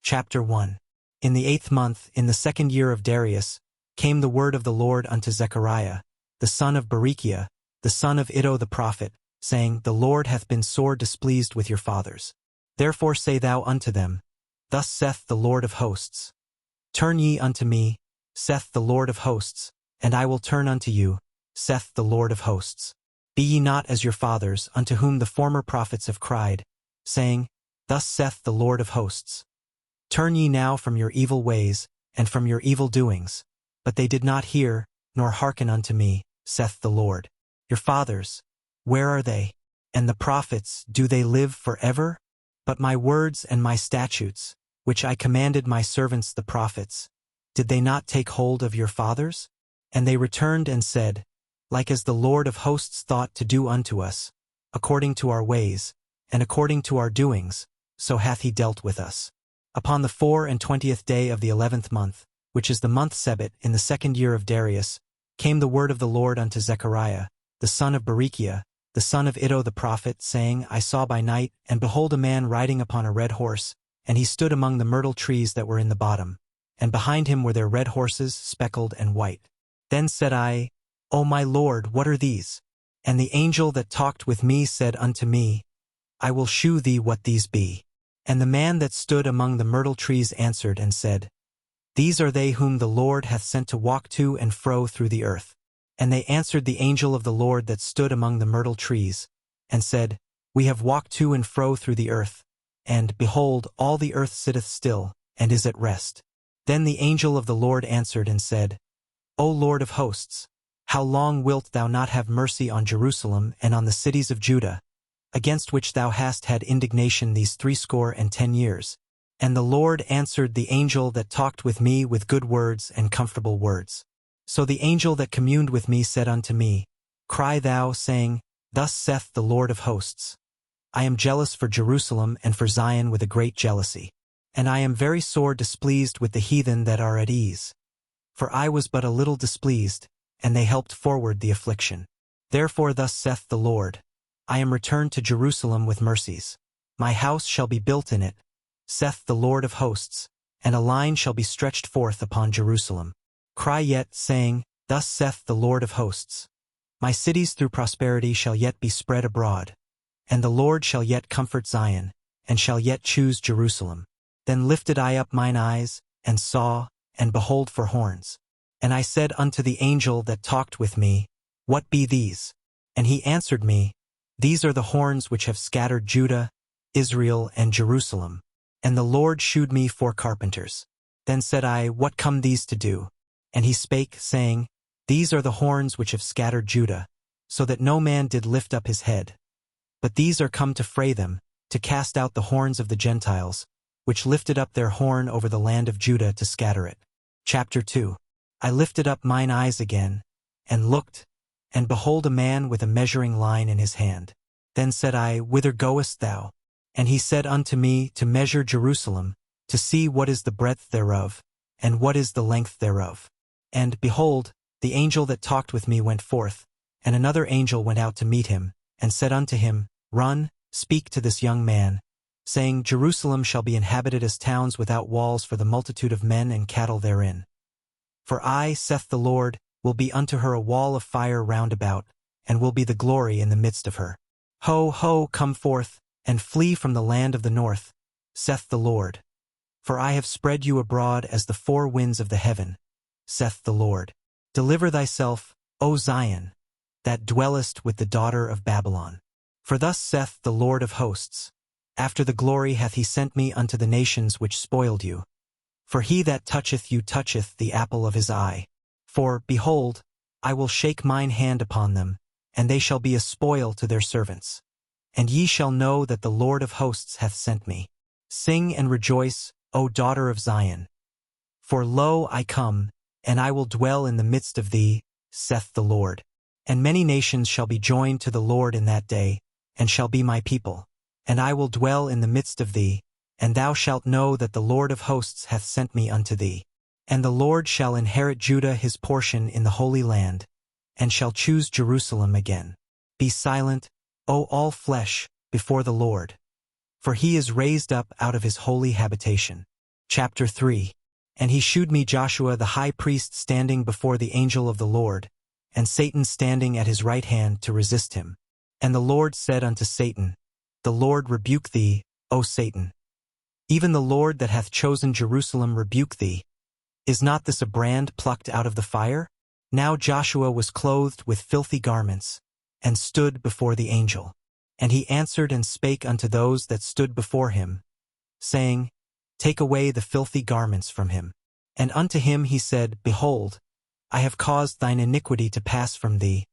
Chapter 1. In the 8th month, in the 2nd year of Darius, came the word of the Lord unto Zechariah, the son of Berechiah, the son of Iddo the prophet, saying, The Lord hath been sore displeased with your fathers. Therefore say thou unto them, Thus saith the Lord of hosts. Turn ye unto me, saith the Lord of hosts, and I will turn unto you, saith the Lord of hosts. Be ye not as your fathers, unto whom the former prophets have cried, saying, Thus saith the Lord of hosts. Turn ye now from your evil ways, and from your evil doings. But they did not hear, nor hearken unto me, saith the Lord. Your fathers, where are they? And the prophets, do they live forever? But my words and my statutes, which I commanded my servants the prophets, did they not take hold of your fathers? And they returned and said, Like as the Lord of hosts thought to do unto us, according to our ways, and according to our doings, so hath he dealt with us. Upon the 24th day of the 11th month, which is the month Sebit, in the 2nd year of Darius, came the word of the Lord unto Zechariah, the son of Berechiah, the son of Iddo the prophet, saying, I saw by night, and behold a man riding upon a red horse, and he stood among the myrtle trees that were in the bottom, and behind him were their red horses, speckled and white. Then said I, O my Lord, what are these? And the angel that talked with me said unto me, I will shew thee what these be. And the man that stood among the myrtle trees answered and said, These are they whom the Lord hath sent to walk to and fro through the earth. And they answered the angel of the Lord that stood among the myrtle trees, and said, We have walked to and fro through the earth, and, behold, all the earth sitteth still, and is at rest. Then the angel of the Lord answered and said, O Lord of hosts, how long wilt thou not have mercy on Jerusalem and on the cities of Judah, against which thou hast had indignation these 70 years? And the Lord answered the angel that talked with me with good words and comfortable words. So the angel that communed with me said unto me, Cry thou, saying, Thus saith the Lord of hosts, I am jealous for Jerusalem and for Zion with a great jealousy. And I am very sore displeased with the heathen that are at ease. For I was but a little displeased, and they helped forward the affliction. Therefore thus saith the Lord, I am returned to Jerusalem with mercies. My house shall be built in it, saith the Lord of hosts, and a line shall be stretched forth upon Jerusalem. Cry yet, saying, Thus saith the Lord of hosts, My cities through prosperity shall yet be spread abroad, and the Lord shall yet comfort Zion, and shall yet choose Jerusalem. Then lifted I up mine eyes, and saw, and behold for horns. And I said unto the angel that talked with me, What be these? And he answered me, These are the horns which have scattered Judah, Israel, and Jerusalem. And the Lord shewed me 4 carpenters. Then said I, What come these to do? And he spake, saying, These are the horns which have scattered Judah, so that no man did lift up his head. But these are come to fray them, to cast out the horns of the Gentiles, which lifted up their horn over the land of Judah to scatter it. Chapter 2. I lifted up mine eyes again, and looked, and behold a man with a measuring line in his hand. Then said I, Whither goest thou? And he said unto me, To measure Jerusalem, to see what is the breadth thereof, and what is the length thereof. And, behold, the angel that talked with me went forth, and another angel went out to meet him, and said unto him, Run, speak to this young man, saying, Jerusalem shall be inhabited as towns without walls for the multitude of men and cattle therein. For I, saith the Lord, will be unto her a wall of fire round about, and will be the glory in the midst of her. Ho, ho, come forth, and flee from the land of the north, saith the Lord. For I have spread you abroad as the 4 winds of the heaven, saith the Lord. Deliver thyself, O Zion, that dwellest with the daughter of Babylon. For thus saith the Lord of hosts, After the glory hath he sent me unto the nations which spoiled you. For he that toucheth you toucheth the apple of his eye. For, behold, I will shake mine hand upon them, and they shall be a spoil to their servants. And ye shall know that the Lord of hosts hath sent me. Sing and rejoice, O daughter of Zion. For lo, I come, and I will dwell in the midst of thee, saith the Lord. And many nations shall be joined to the Lord in that day, and shall be my people. And I will dwell in the midst of thee, and thou shalt know that the Lord of hosts hath sent me unto thee. And the Lord shall inherit Judah his portion in the Holy Land, and shall choose Jerusalem again. Be silent, O all flesh, before the Lord, for he is raised up out of his holy habitation. Chapter 3. And he shewed me Joshua the high priest standing before the angel of the Lord, and Satan standing at his right hand to resist him. And the Lord said unto Satan, The Lord rebuke thee, O Satan. Even the Lord that hath chosen Jerusalem rebuke thee. Is not this a brand plucked out of the fire? Now Joshua was clothed with filthy garments, and stood before the angel. And he answered and spake unto those that stood before him, saying, Take away the filthy garments from him. And unto him he said, Behold, I have caused thine iniquity to pass from thee,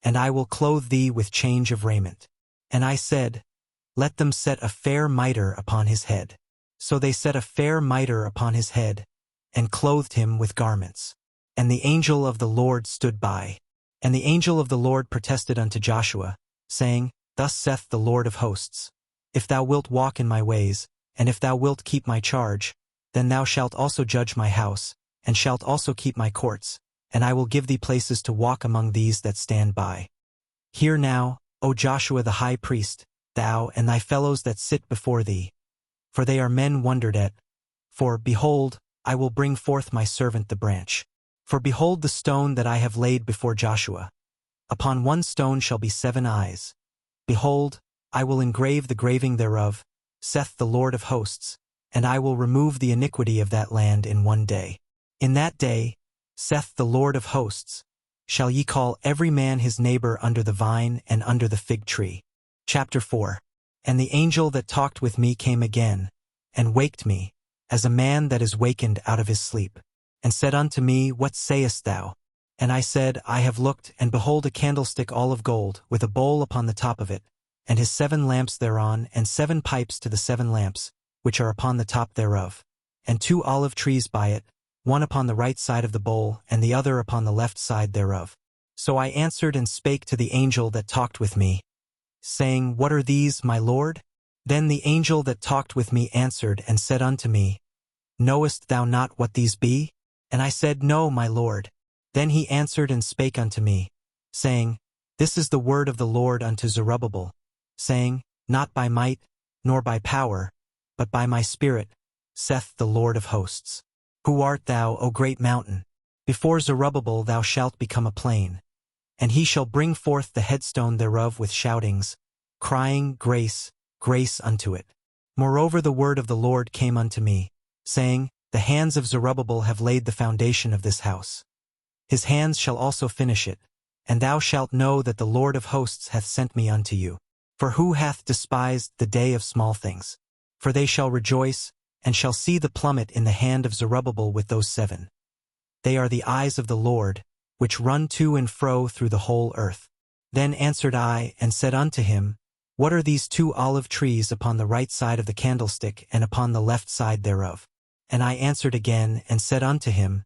and I will clothe thee with change of raiment. And I said, Let them set a fair mitre upon his head. So they set a fair mitre upon his head, and clothed him with garments. And the angel of the Lord stood by. And the angel of the Lord protested unto Joshua, saying, Thus saith the Lord of hosts, If thou wilt walk in my ways, and if thou wilt keep my charge, then thou shalt also judge my house, and shalt also keep my courts, and I will give thee places to walk among these that stand by. Hear now, O Joshua the high priest, thou and thy fellows that sit before thee, for they are men wondered at. For, behold, I will bring forth my servant the branch. For behold the stone that I have laid before Joshua. Upon one stone shall be 7 eyes. Behold, I will engrave the graving thereof, saith the Lord of hosts, and I will remove the iniquity of that land in one day. In that day, saith the Lord of hosts, shall ye call every man his neighbor under the vine and under the fig tree. Chapter 4. And the angel that talked with me came again, and waked me, as a man that is wakened out of his sleep, and said unto me, What sayest thou? And I said, I have looked, and behold a candlestick all of gold, with a bowl upon the top of it, and his 7 lamps thereon, and 7 pipes to the 7 lamps, which are upon the top thereof, and 2 olive trees by it, one upon the right side of the bowl, and the other upon the left side thereof. So I answered and spake to the angel that talked with me, saying, What are these, my Lord? Then the angel that talked with me answered and said unto me, Knowest thou not what these be? And I said, No, my Lord. Then he answered and spake unto me, saying, This is the word of the Lord unto Zerubbabel, saying, Not by might, nor by power, but by my Spirit, saith the Lord of hosts. Who art thou, O great mountain? Before Zerubbabel thou shalt become a plain. And he shall bring forth the headstone thereof with shoutings, crying, Grace, grace unto it. Moreover the word of the Lord came unto me, saying, The hands of Zerubbabel have laid the foundation of this house. His hands shall also finish it, and thou shalt know that the Lord of hosts hath sent me unto you. For who hath despised the day of small things? For they shall rejoice, and shall see the plummet in the hand of Zerubbabel with those 7. They are the eyes of the Lord, which run to and fro through the whole earth. Then answered I, and said unto him, What are these 2 olive trees upon the right side of the candlestick, and upon the left side thereof? And I answered again, and said unto him,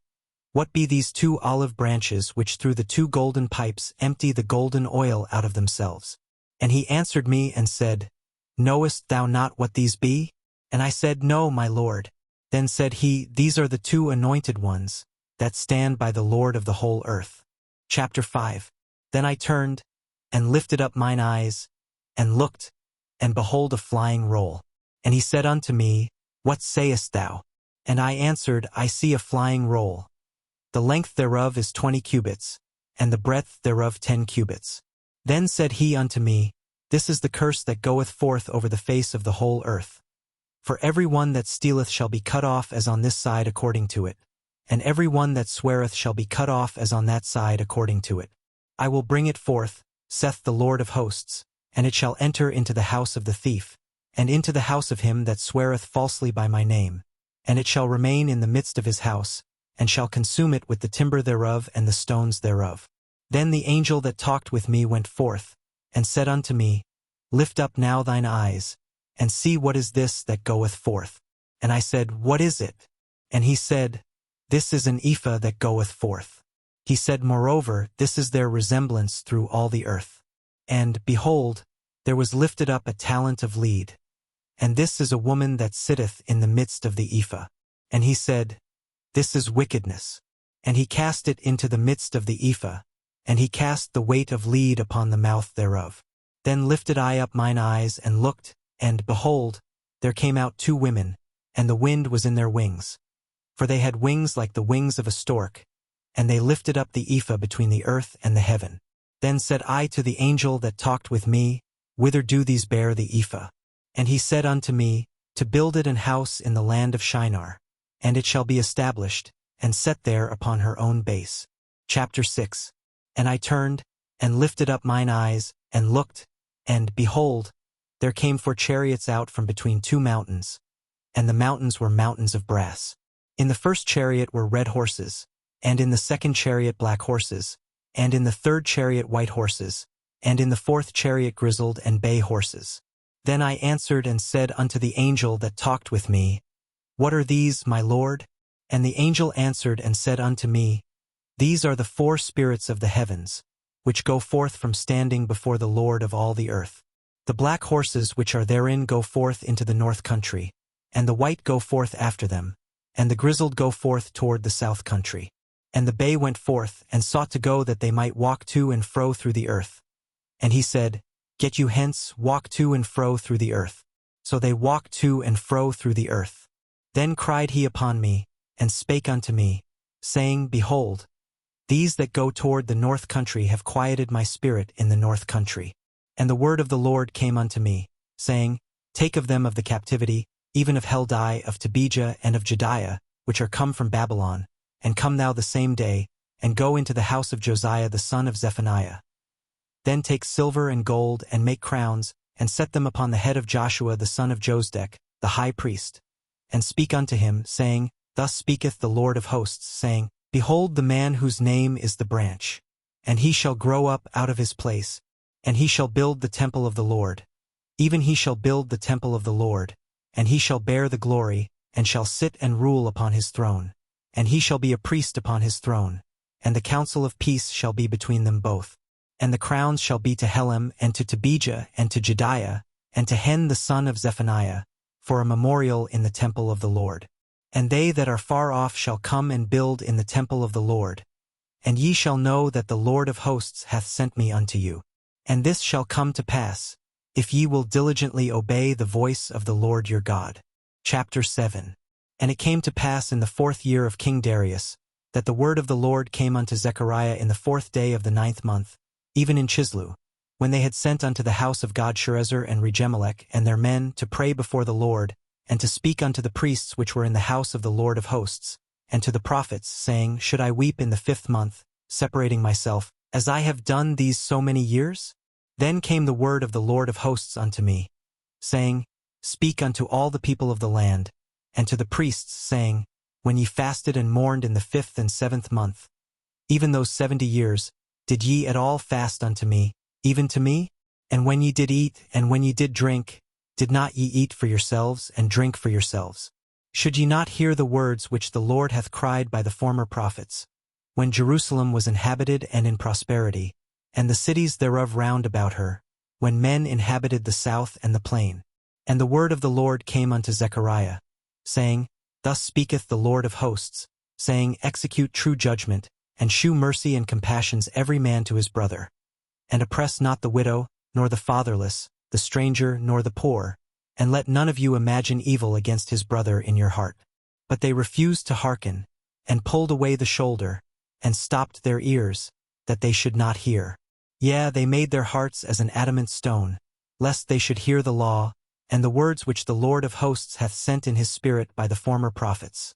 What be these 2 olive branches which through the 2 golden pipes empty the golden oil out of themselves? And he answered me and said, Knowest thou not what these be? And I said, No, my Lord. Then said he, These are the 2 anointed ones, that stand by the Lord of the whole earth. Chapter 5. Then I turned, and lifted up mine eyes, and looked, and behold a flying roll. And he said unto me, What sayest thou? And I answered, I see a flying roll. The length thereof is 20 cubits, and the breadth thereof 10 cubits. Then said he unto me, This is the curse that goeth forth over the face of the whole earth. For every one that stealeth shall be cut off as on this side according to it, and every one that sweareth shall be cut off as on that side according to it. I will bring it forth, saith the Lord of hosts, and it shall enter into the house of the thief, and into the house of him that sweareth falsely by my name, and it shall remain in the midst of his house, and shall consume it with the timber thereof and the stones thereof. Then the angel that talked with me went forth, and said unto me, Lift up now thine eyes, and see what is this that goeth forth. And I said, What is it? And he said, This is an ephah that goeth forth. He said moreover, This is their resemblance through all the earth. And, behold, there was lifted up a talent of lead. And this is a woman that sitteth in the midst of the ephah. And he said, This is wickedness. And he cast it into the midst of the ephah, and he cast the weight of lead upon the mouth thereof. Then lifted I up mine eyes and looked, and, behold, there came out 2 women, and the wind was in their wings. For they had wings like the wings of a stork, and they lifted up the ephah between the earth and the heaven. Then said I to the angel that talked with me, Whither do these bear the ephah? And he said unto me, To build it an house in the land of Shinar, and it shall be established, and set there upon her own base. Chapter 6. And I turned, and lifted up mine eyes, and looked, and, behold, there came 4 chariots out from between 2 mountains, and the mountains were mountains of brass. In the first chariot were red horses, and in the second chariot black horses, and in the third chariot white horses, and in the fourth chariot grizzled and bay horses. Then I answered and said unto the angel that talked with me, What are these, my Lord? And the angel answered and said unto me, These are the 4 spirits of the heavens, which go forth from standing before the Lord of all the earth. The black horses which are therein go forth into the north country, and the white go forth after them, and the grizzled go forth toward the south country. And the bay went forth, and sought to go that they might walk to and fro through the earth. And he said, Get you hence, walk to and fro through the earth. So they walked to and fro through the earth. Then cried he upon me, and spake unto me, saying, Behold, these that go toward the north country have quieted my spirit in the north country. And the word of the Lord came unto me, saying, Take of them of the captivity, even of Heldai, of Tobijah, and of Jediah, which are come from Babylon, and come thou the same day, and go into the house of Josiah the son of Zephaniah. Then take silver and gold, and make crowns, and set them upon the head of Joshua the son of Josedek, the high priest. And speak unto him, saying, Thus speaketh the Lord of hosts, saying, Behold the man whose name is the branch. And he shall grow up out of his place, and he shall build the temple of the Lord. Even he shall build the temple of the Lord, and he shall bear the glory, and shall sit and rule upon his throne. And he shall be a priest upon his throne, and the counsel of peace shall be between them both. And the crowns shall be to Helem, and to Tobijah, and to Jediah, and to Hen the son of Zephaniah, for a memorial in the temple of the Lord. And they that are far off shall come and build in the temple of the Lord. And ye shall know that the Lord of hosts hath sent me unto you. And this shall come to pass, if ye will diligently obey the voice of the Lord your God. Chapter 7. And it came to pass in the 4th year of King Darius, that the word of the Lord came unto Zechariah in the 4th day of the 9th month, even in Chislu, when they had sent unto the house of God Sherezer and Regemelech and their men to pray before the Lord, and to speak unto the priests which were in the house of the Lord of hosts, and to the prophets, saying, Should I weep in the 5th month, separating myself, as I have done these so many years? Then came the word of the Lord of hosts unto me, saying, Speak unto all the people of the land, and to the priests, saying, When ye fasted and mourned in the 5th and 7th month, even those 70 years, did ye at all fast unto me, even to me? And when ye did eat, and when ye did drink, did not ye eat for yourselves, and drink for yourselves? Should ye not hear the words which the Lord hath cried by the former prophets, when Jerusalem was inhabited and in prosperity, and the cities thereof round about her, when men inhabited the south and the plain? And the word of the Lord came unto Zechariah, saying, Thus speaketh the Lord of hosts, saying, Execute true judgment, and shew mercy and compassions every man to his brother. And oppress not the widow, nor the fatherless, the stranger, nor the poor, and let none of you imagine evil against his brother in your heart. But they refused to hearken, and pulled away the shoulder, and stopped their ears, that they should not hear. Yea, they made their hearts as an adamant stone, lest they should hear the law, and the words which the Lord of hosts hath sent in his spirit by the former prophets.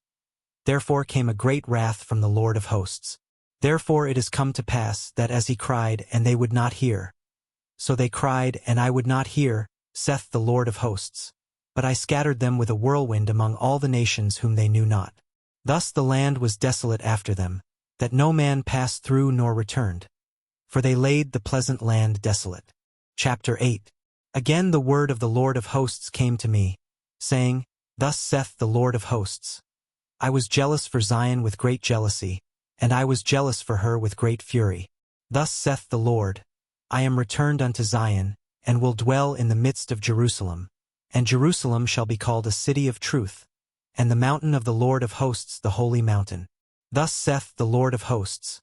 Therefore came a great wrath from the Lord of hosts. Therefore it is come to pass that as he cried, and they would not hear, so they cried, and I would not hear, saith the Lord of hosts. But I scattered them with a whirlwind among all the nations whom they knew not. Thus the land was desolate after them, that no man passed through nor returned. For they laid the pleasant land desolate. Chapter 8. Again the word of the Lord of hosts came to me, saying, Thus saith the Lord of hosts, I was jealous for Zion with great jealousy, and I was jealous for her with great fury. Thus saith the Lord, I am returned unto Zion, and will dwell in the midst of Jerusalem. And Jerusalem shall be called a city of truth, and the mountain of the Lord of hosts the holy mountain. Thus saith the Lord of hosts,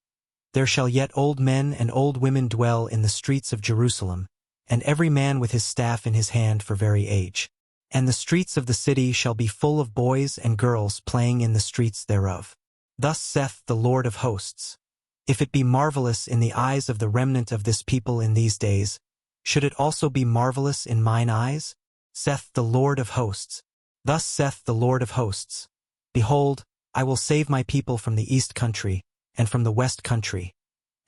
There shall yet old men and old women dwell in the streets of Jerusalem, and every man with his staff in his hand for very age. And the streets of the city shall be full of boys and girls playing in the streets thereof. Thus saith the Lord of hosts, if it be marvelous in the eyes of the remnant of this people in these days, should it also be marvelous in mine eyes? Saith the Lord of hosts. Thus saith the Lord of hosts, behold, I will save my people from the east country, and from the west country.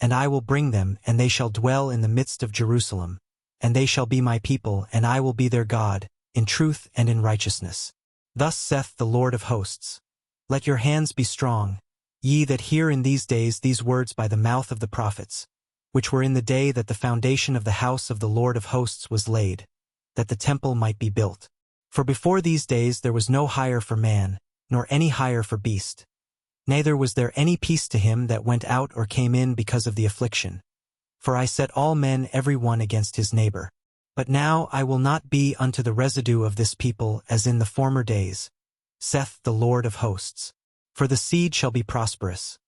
And I will bring them, and they shall dwell in the midst of Jerusalem. And they shall be my people, and I will be their God, in truth and in righteousness. Thus saith the Lord of hosts, let your hands be strong, ye that hear in these days these words by the mouth of the prophets, which were in the day that the foundation of the house of the Lord of hosts was laid, that the temple might be built. For before these days there was no hire for man, nor any hire for beast. Neither was there any peace to him that went out or came in because of the affliction. For I set all men every one against his neighbor. But now I will not be unto the residue of this people as in the former days, saith the Lord of hosts. For the seed shall be prosperous,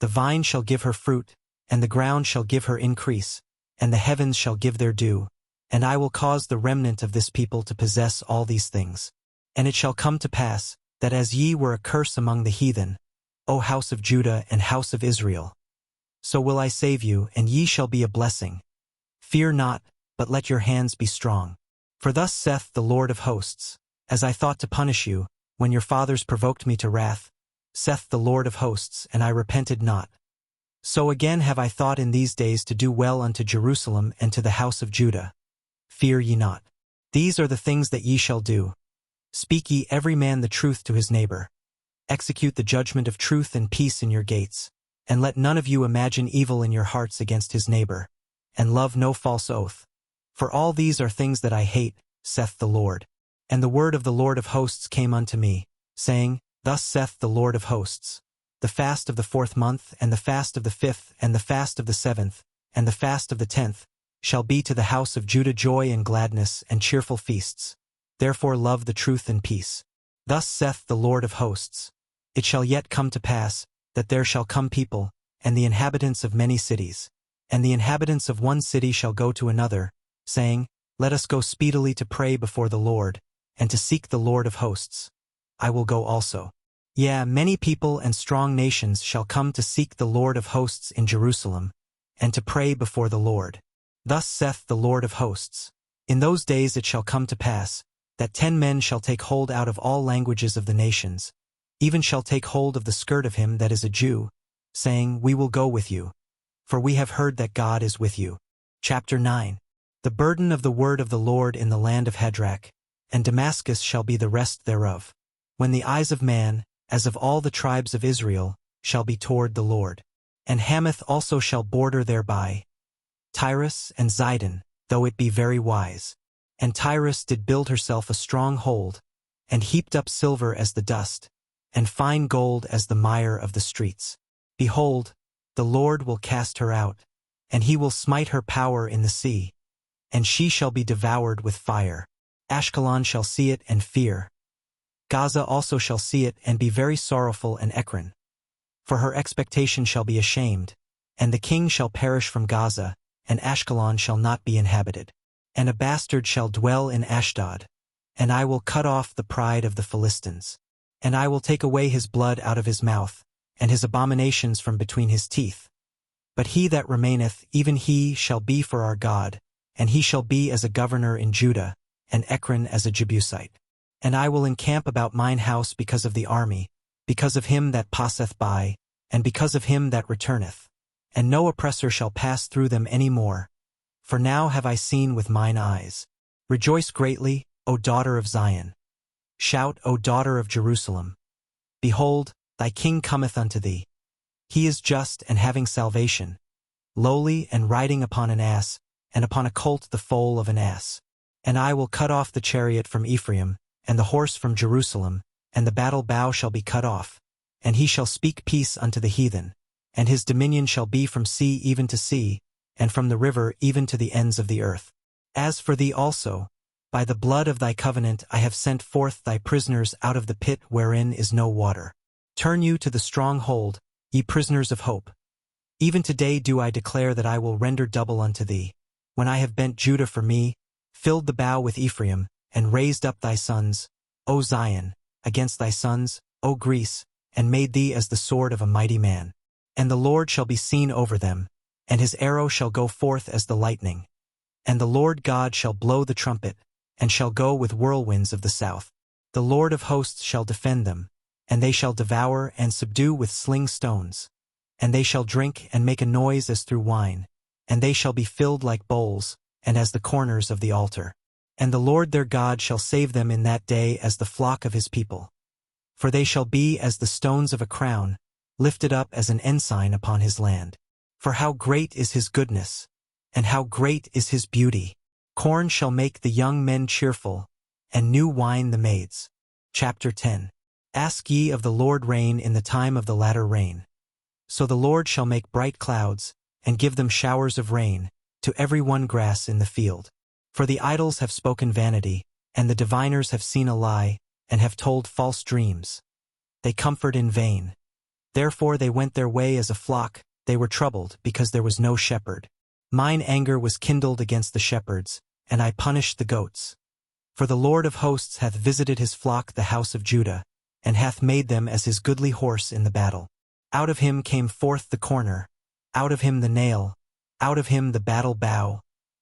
the vine shall give her fruit, and the ground shall give her increase, and the heavens shall give their dew, and I will cause the remnant of this people to possess all these things. And it shall come to pass, that as ye were a curse among the heathen, O house of Judah and house of Israel, so will I save you, and ye shall be a blessing. Fear not, but let your hands be strong. For thus saith the Lord of hosts, as I thought to punish you, when your fathers provoked me to wrath, saith the Lord of hosts, and I repented not. So again have I thought in these days to do well unto Jerusalem and to the house of Judah. Fear ye not. These are the things that ye shall do. Speak ye every man the truth to his neighbor. Execute the judgment of truth and peace in your gates, and let none of you imagine evil in your hearts against his neighbor, and love no false oath. For all these are things that I hate, saith the Lord. And the word of the Lord of hosts came unto me, saying, Thus saith the Lord of hosts, the fast of the 4th month, and the fast of the 5th, and the fast of the 7th, and the fast of the 10th, shall be to the house of Judah joy and gladness and cheerful feasts. Therefore love the truth and peace. Thus saith the Lord of hosts, it shall yet come to pass, that there shall come people, and the inhabitants of many cities, and the inhabitants of one city shall go to another, saying, Let us go speedily to pray before the Lord, and to seek the Lord of hosts. I will go also. Yea, many people and strong nations shall come to seek the Lord of hosts in Jerusalem, and to pray before the Lord. Thus saith the Lord of hosts, in those days it shall come to pass, that 10 men shall take hold out of all languages of the nations, even shall take hold of the skirt of him that is a Jew, saying, We will go with you, for we have heard that God is with you. Chapter 9. The burden of the word of the Lord in the land of Hadrach, and Damascus shall be the rest thereof, when the eyes of man, as of all the tribes of Israel, shall be toward the Lord. And Hamath also shall border thereby, Tyrus and Zidon, though it be very wise. And Tyrus did build herself a strong hold, and heaped up silver as the dust, and fine gold as the mire of the streets. Behold, the Lord will cast her out, and he will smite her power in the sea, and she shall be devoured with fire. Ashkelon shall see it and fear. Gaza also shall see it and be very sorrowful, and Ekron. For her expectation shall be ashamed, and the king shall perish from Gaza, and Ashkelon shall not be inhabited. And a bastard shall dwell in Ashdod, and I will cut off the pride of the Philistines. And I will take away his blood out of his mouth, and his abominations from between his teeth. But he that remaineth, even he shall be for our God, and he shall be as a governor in Judah, and Ekron as a Jebusite. And I will encamp about mine house because of the army, because of him that passeth by, and because of him that returneth. And no oppressor shall pass through them any more. For now have I seen with mine eyes. Rejoice greatly, O daughter of Zion. Shout, O daughter of Jerusalem. Behold, thy king cometh unto thee. He is just and having salvation, lowly and riding upon an ass, and upon a colt the foal of an ass. And I will cut off the chariot from Ephraim, and the horse from Jerusalem, and the battle bow shall be cut off. And he shall speak peace unto the heathen, and his dominion shall be from sea even to sea, and from the river even to the ends of the earth. As for thee also, by the blood of thy covenant I have sent forth thy prisoners out of the pit wherein is no water. Turn you to the stronghold, ye prisoners of hope. Even today do I declare that I will render double unto thee. When I have bent Judah for me, filled the bow with Ephraim, and raised up thy sons, O Zion, against thy sons, O Greece, and made thee as the sword of a mighty man. And the Lord shall be seen over them, and his arrow shall go forth as the lightning. And the Lord God shall blow the trumpet, and shall go with whirlwinds of the south. The Lord of hosts shall defend them, and they shall devour and subdue with sling stones. And they shall drink and make a noise as through wine, and they shall be filled like bowls, and as the corners of the altar. And the Lord their God shall save them in that day as the flock of his people. For they shall be as the stones of a crown, lifted up as an ensign upon his land. For how great is his goodness, and how great is his beauty! Corn shall make the young men cheerful, and new wine the maids. Chapter 10. Ask ye of the Lord rain in the time of the latter rain. So the Lord shall make bright clouds, and give them showers of rain, to every one grass in the field. For the idols have spoken vanity, and the diviners have seen a lie, and have told false dreams. They comfort in vain. Therefore they went their way as a flock, they were troubled, because there was no shepherd. Mine anger was kindled against the shepherds, and I punished the goats. For the Lord of hosts hath visited his flock the house of Judah, and hath made them as his goodly horse in the battle. Out of him came forth the corner, out of him the nail, out of him the battle bow,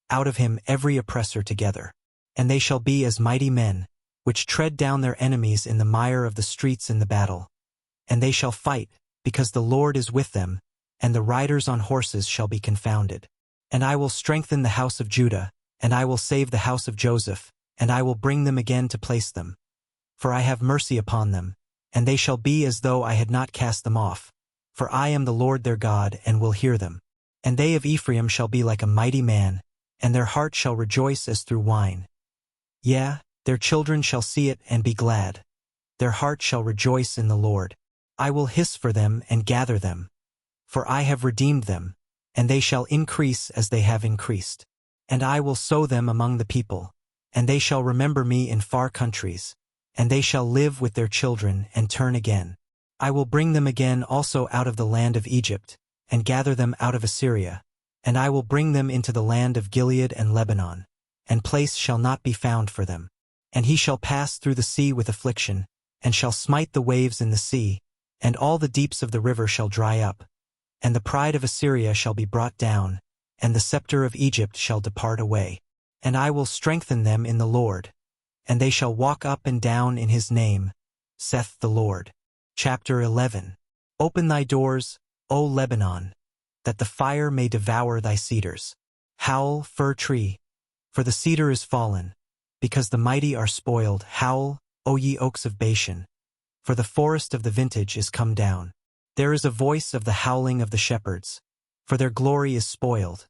out of him every oppressor together. And they shall be as mighty men, which tread down their enemies in the mire of the streets in the battle. And they shall fight, because the Lord is with them, and the riders on horses shall be confounded. And I will strengthen the house of Judah, and I will save the house of Joseph, and I will bring them again to place them. For I have mercy upon them, and they shall be as though I had not cast them off. For I am the Lord their God, and will hear them. And they of Ephraim shall be like a mighty man, and their heart shall rejoice as through wine. Yea, their children shall see it and be glad. Their heart shall rejoice in the Lord. I will hiss for them and gather them. For I have redeemed them, and they shall increase as they have increased. And I will sow them among the people, and they shall remember me in far countries, and they shall live with their children and turn again. I will bring them again also out of the land of Egypt, and gather them out of Assyria, and I will bring them into the land of Gilead and Lebanon, and place shall not be found for them. And he shall pass through the sea with affliction, and shall smite the waves in the sea, and all the deeps of the river shall dry up. And the pride of Assyria shall be brought down, and the scepter of Egypt shall depart away. And I will strengthen them in the Lord, and they shall walk up and down in his name, saith the Lord. Chapter 11. Open thy doors, O Lebanon, that the fire may devour thy cedars. Howl, fir tree, for the cedar is fallen, because the mighty are spoiled. Howl, O ye oaks of Bashan, for the forest of the vintage is come down. There is a voice of the howling of the shepherds, for their glory is spoiled.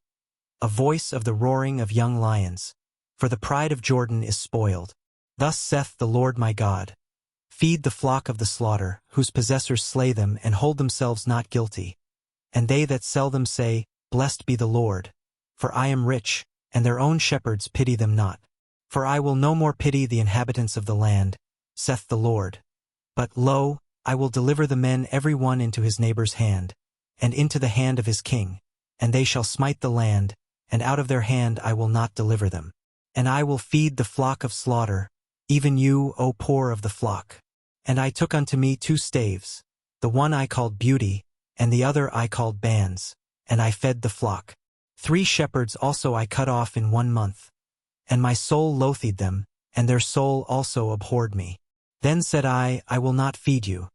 A voice of the roaring of young lions, for the pride of Jordan is spoiled. Thus saith the Lord my God. Feed the flock of the slaughter, whose possessors slay them and hold themselves not guilty. And they that sell them say, Blessed be the Lord. For I am rich, and their own shepherds pity them not. For I will no more pity the inhabitants of the land, saith the Lord. But, lo, I will deliver the men every one into his neighbor's hand, and into the hand of his king, and they shall smite the land, and out of their hand I will not deliver them. And I will feed the flock of slaughter, even you, O poor of the flock. And I took unto me 2 staves, the one I called Beauty, and the other I called Bands, and I fed the flock. 3 shepherds also I cut off in 1 month. And my soul loathed them, and their soul also abhorred me. Then said I will not feed you.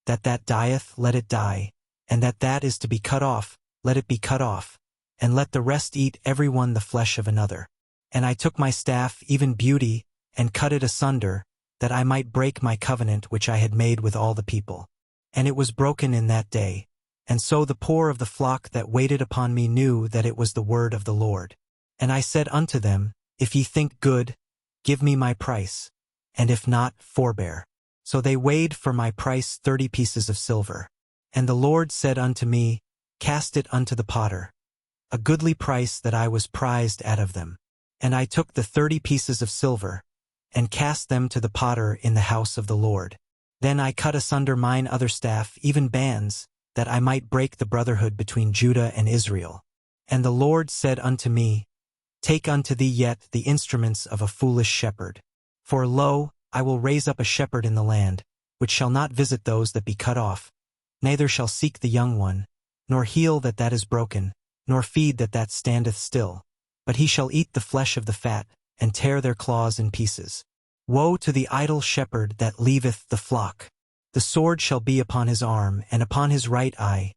That dieth, let it die, and that is to be cut off, let it be cut off, and let the rest eat every one the flesh of another. And I took my staff, even Beauty, and cut it asunder, that I might break my covenant which I had made with all the people. And it was broken in that day. And so the poor of the flock that waited upon me knew that it was the word of the Lord. And I said unto them, If ye think good, give me my price, and if not, forbear. So they weighed for my price 30 pieces of silver. And the Lord said unto me, Cast it unto the potter. A goodly price that I was prized out of them. And I took the 30 pieces of silver, and cast them to the potter in the house of the Lord. Then I cut asunder mine other staff, even Bands, that I might break the brotherhood between Judah and Israel. And the Lord said unto me, Take unto thee yet the instruments of a foolish shepherd. For lo, I will raise up a shepherd in the land, which shall not visit those that be cut off, neither shall seek the young one, nor heal that is broken, nor feed that standeth still. But he shall eat the flesh of the fat, and tear their claws in pieces. Woe to the idle shepherd that leaveth the flock! The sword shall be upon his arm, and upon his right eye.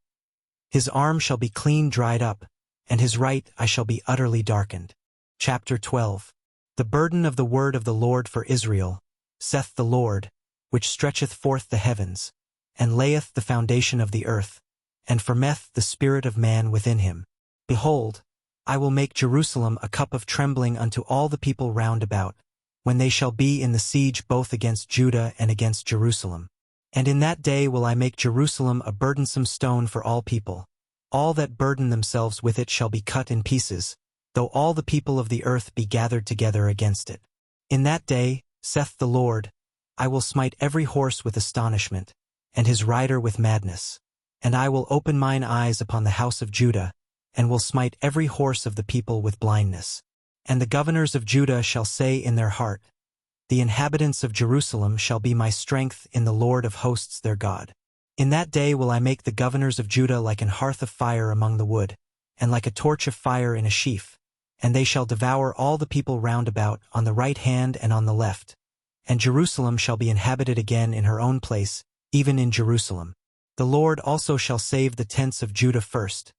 His arm shall be clean dried up, and his right eye shall be utterly darkened. Chapter 12. The burden of the word of the Lord for Israel, saith the Lord, which stretcheth forth the heavens, and layeth the foundation of the earth, and formeth the spirit of man within him. Behold, I will make Jerusalem a cup of trembling unto all the people round about, when they shall be in the siege both against Judah and against Jerusalem. And in that day will I make Jerusalem a burdensome stone for all people. All that burden themselves with it shall be cut in pieces, though all the people of the earth be gathered together against it. In that day, saith the Lord, I will smite every horse with astonishment, and his rider with madness. And I will open mine eyes upon the house of Judah, and will smite every horse of the people with blindness. And the governors of Judah shall say in their heart, the inhabitants of Jerusalem shall be my strength in the Lord of hosts their God. In that day will I make the governors of Judah like an hearth of fire among the wood, and like a torch of fire in a sheaf, and they shall devour all the people round about, on the right hand and on the left. And Jerusalem shall be inhabited again in her own place, even in Jerusalem. The Lord also shall save the tents of Judah first,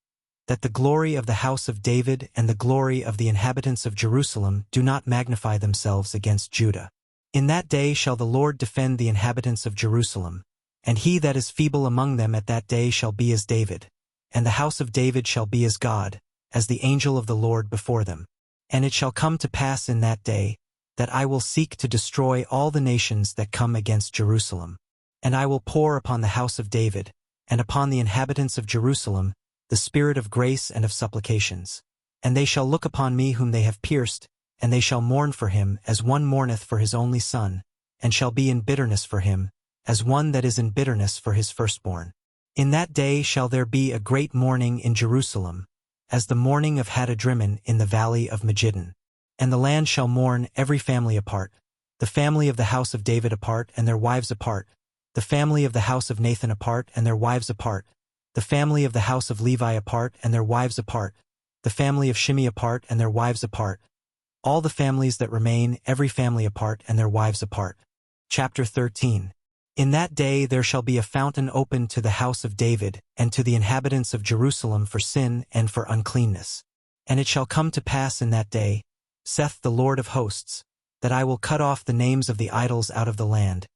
that the glory of the house of David and the glory of the inhabitants of Jerusalem do not magnify themselves against Judah. In that day shall the Lord defend the inhabitants of Jerusalem, and he that is feeble among them at that day shall be as David, and the house of David shall be as God, as the angel of the Lord before them. And it shall come to pass in that day, that I will seek to destroy all the nations that come against Jerusalem. And I will pour upon the house of David, and upon the inhabitants of Jerusalem, the spirit of grace and of supplications. And they shall look upon me whom they have pierced, and they shall mourn for him as one mourneth for his only son, and shall be in bitterness for him, as one that is in bitterness for his firstborn. In that day shall there be a great mourning in Jerusalem, as the mourning of Hadadrimmon in the valley of Megiddon. And the land shall mourn every family apart, the family of the house of David apart and their wives apart, the family of the house of Nathan apart and their wives apart, the family of the house of Levi apart and their wives apart, the family of Shimei apart and their wives apart, all the families that remain, every family apart and their wives apart. Chapter 13. In that day there shall be a fountain opened to the house of David and to the inhabitants of Jerusalem for sin and for uncleanness. And it shall come to pass in that day, saith the Lord of hosts, that I will cut off the names of the idols out of the land,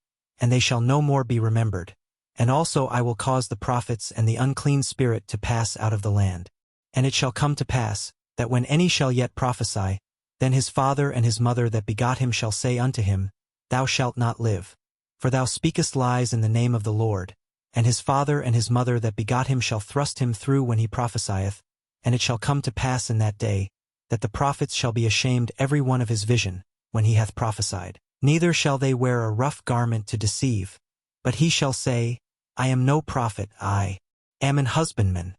and they shall no more be remembered. And also I will cause the prophets and the unclean spirit to pass out of the land. And it shall come to pass, that when any shall yet prophesy, then his father and his mother that begot him shall say unto him, Thou shalt not live. For thou speakest lies in the name of the Lord. And his father and his mother that begot him shall thrust him through when he prophesieth. And it shall come to pass in that day, that the prophets shall be ashamed every one of his vision, when he hath prophesied. Neither shall they wear a rough garment to deceive. But he shall say, I am no prophet, I am an husbandman.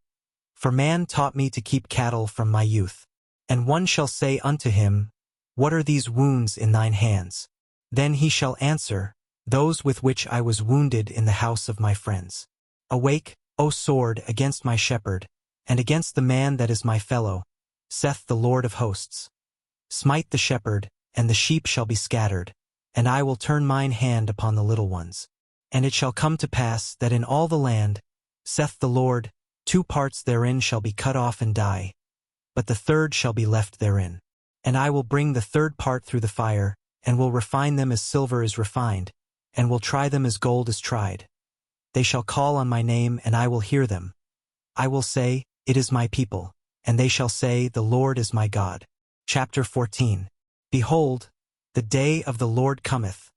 For man taught me to keep cattle from my youth. And one shall say unto him, What are these wounds in thine hands? Then he shall answer, Those with which I was wounded in the house of my friends. Awake, O sword, against my shepherd, and against the man that is my fellow, saith the Lord of hosts. Smite the shepherd, and the sheep shall be scattered, and I will turn mine hand upon the little ones. And it shall come to pass that in all the land, saith the Lord, 2 parts therein shall be cut off and die, but the third shall be left therein. And I will bring the third part through the fire, and will refine them as silver is refined, and will try them as gold is tried. They shall call on my name, and I will hear them. I will say, It is my people, and they shall say, The Lord is my God. Chapter 14. Behold, the day of the Lord cometh,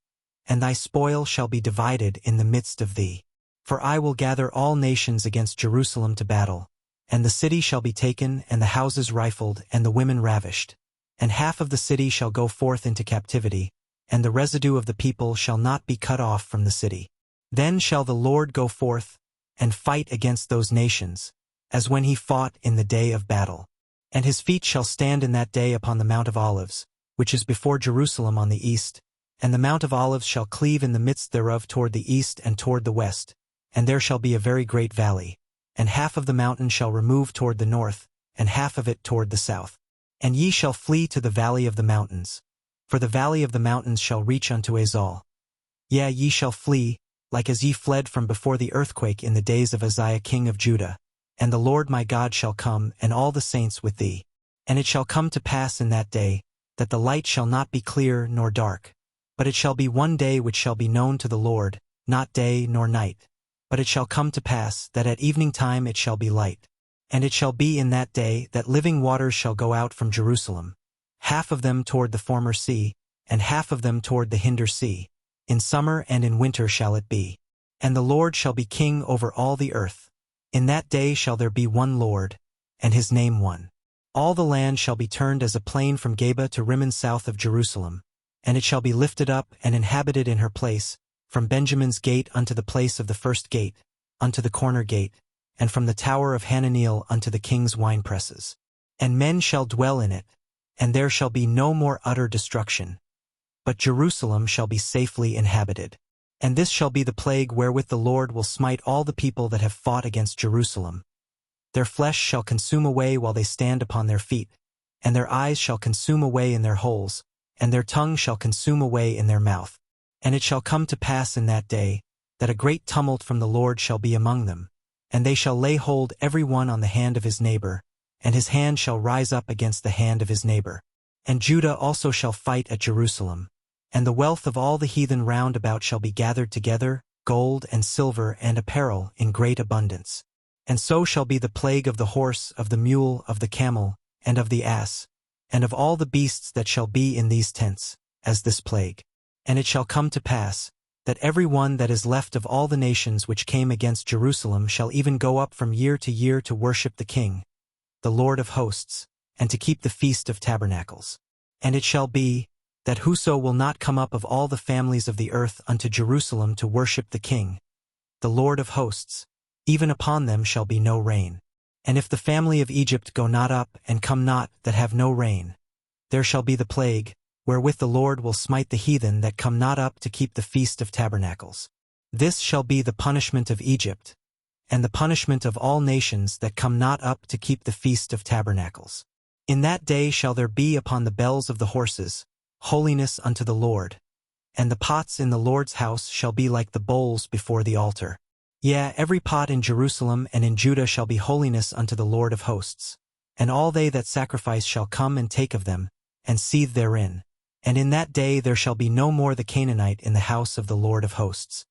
and thy spoil shall be divided in the midst of thee. For I will gather all nations against Jerusalem to battle, and the city shall be taken, and the houses rifled, and the women ravished. And half of the city shall go forth into captivity, and the residue of the people shall not be cut off from the city. Then shall the Lord go forth, and fight against those nations, as when he fought in the day of battle. And his feet shall stand in that day upon the Mount of Olives, which is before Jerusalem on the east, And the Mount of Olives shall cleave in the midst thereof toward the east and toward the west, and there shall be a very great valley. And half of the mountain shall remove toward the north, and half of it toward the south. And ye shall flee to the valley of the mountains, for the valley of the mountains shall reach unto Azal. Yea, ye shall flee, like as ye fled from before the earthquake in the days of Uzziah king of Judah. And the Lord my God shall come, and all the saints with thee. And it shall come to pass in that day, that the light shall not be clear nor dark. But it shall be one day which shall be known to the Lord, not day nor night. But it shall come to pass, that at evening time it shall be light. And it shall be in that day, that living waters shall go out from Jerusalem, half of them toward the former sea, and half of them toward the hinder sea. In summer and in winter shall it be. And the Lord shall be king over all the earth. In that day shall there be one Lord, and his name one. All the land shall be turned as a plain from Geba to Rimmon south of Jerusalem, and it shall be lifted up and inhabited in her place, from Benjamin's gate unto the place of the first gate, unto the corner gate, and from the tower of Hananeel unto the king's winepresses. And men shall dwell in it, and there shall be no more utter destruction. But Jerusalem shall be safely inhabited. And this shall be the plague wherewith the Lord will smite all the people that have fought against Jerusalem. Their flesh shall consume away while they stand upon their feet, and their eyes shall consume away in their holes, and their tongue shall consume away in their mouth. And it shall come to pass in that day, that a great tumult from the Lord shall be among them, and they shall lay hold every one on the hand of his neighbor, and his hand shall rise up against the hand of his neighbor. And Judah also shall fight at Jerusalem. And the wealth of all the heathen round about shall be gathered together, gold and silver and apparel in great abundance. And so shall be the plague of the horse, of the mule, of the camel, and of the ass, and of all the beasts that shall be in these tents, as this plague. And it shall come to pass, that every one that is left of all the nations which came against Jerusalem shall even go up from year to year to worship the King, the Lord of hosts, and to keep the Feast of Tabernacles. And it shall be, that whoso will not come up of all the families of the earth unto Jerusalem to worship the King, the Lord of hosts, even upon them shall be no rain. And if the family of Egypt go not up and come not that have no rain, there shall be the plague, wherewith the Lord will smite the heathen that come not up to keep the Feast of Tabernacles. This shall be the punishment of Egypt, and the punishment of all nations that come not up to keep the Feast of Tabernacles. In that day shall there be upon the bells of the horses holiness unto the Lord, and the pots in the Lord's house shall be like the bowls before the altar. Yea, every pot in Jerusalem and in Judah shall be holiness unto the Lord of hosts. And all they that sacrifice shall come and take of them, and seethe therein. And in that day there shall be no more the Canaanite in the house of the Lord of hosts.